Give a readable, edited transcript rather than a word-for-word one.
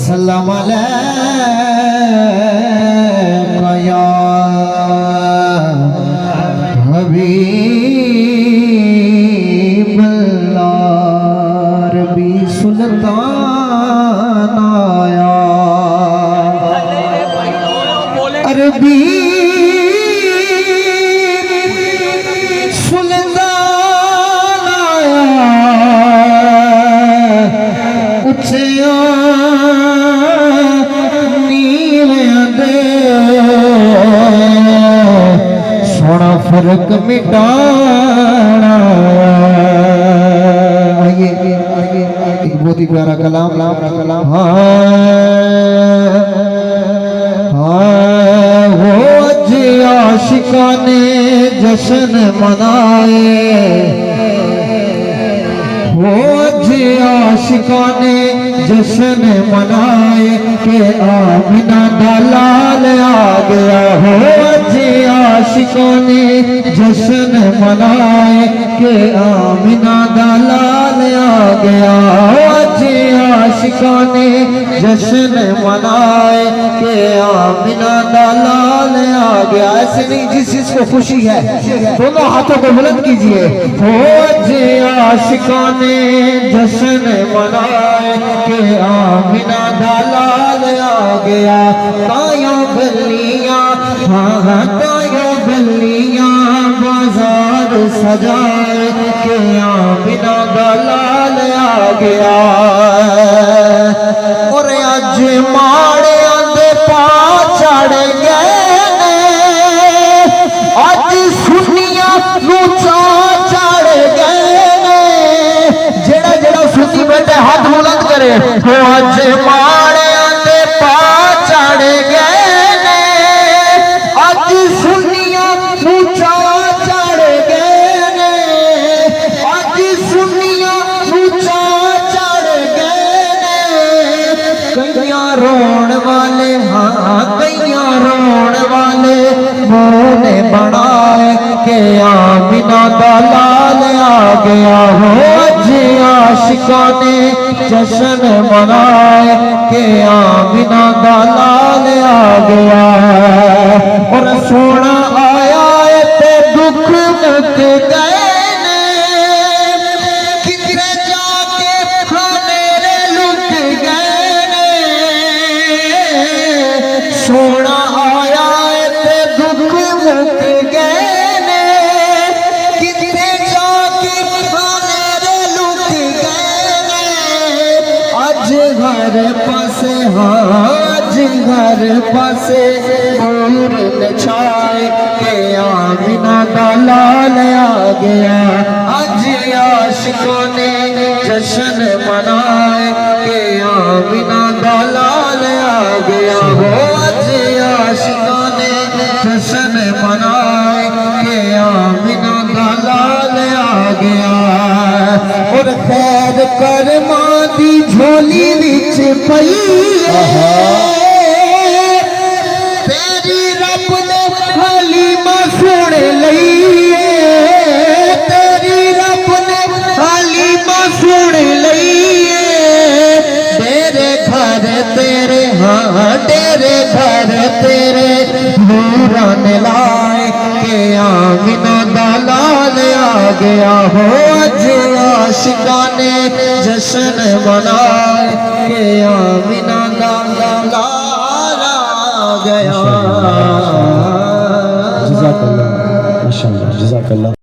सल्लम अलैका या हबीबल्लाह रबी सुल्तान आया अरबी सुल्तान आया उछिया नीलियां दे सोना फर्क मिटाना एक बहुत ही प्यारा कलाम वो अज आशिका ने जश्न मनाए वो अज आशिका ने जश्न मनाए के आमिना दा लाल आ गया हो अज आशिका ने जश्न मनाए के आमिना दा लाल आ गया अज आशिका ने जश्न मनाए के आमिना दा लाल आ गया। ऐसे नहीं जिस चीज को खुशी है दोनों हाथों को बुलंद कीजिए। हो अज आशिका ने जश्न मनाए के आमिना दा लाल आ गया। तायों गलियां हाँ तायों गलियां बाजार सजाए के आमिना दा लाल आ गया। और अज माड़ियां दे पा चढ़ गए अज सुनियां नूं चा चढ़ गए जेड़ा जेड़ा सुनी बैठे हाथ बुलंद करे। हो अज माड़ियां दे पा चढ़ गए अज सुनियां नूं चा चढ़ गए अज सुनियां नूं चा चढ़ गए। कईयां रोण वाले हाँ कईयां रोण वाले मोह ने बनाए के आमिना दा लाल आ गया। हो अज आशिका ने जश्न मनाए के आमिना दा लाल आ गया। और सोना आया ते दुख मुक गए किधरे जाके मेरे लुक गए। सोना आया ते दुख मुक गए किधरे जाके मेरे लुक गए। अज घर पासे हाँ अज घर पासे नूर छाए के आमिना दा लाल आ गया। अज आशिकों ने जश्न मनाए के आमिना दा लाल आ गया। हो अज आशिकों ने जश्न मनाए के आमिना दा लाल आ गया। और खैर करमा दी झोली विच पई तेरी रब ने हलीमा सुन लई तेरी रब ने हलीमा सुन लई। तेरे घर तेरे हाँ तेरे घर तेरे नूरां ने लाए के आमिना दा लाल आ गया। हो अज आशिका ने जश्न मनाए के आमिना दा लाल आ गया। जज़ाकल्लाह माशाअल्लाह जज़ाकल्लाह।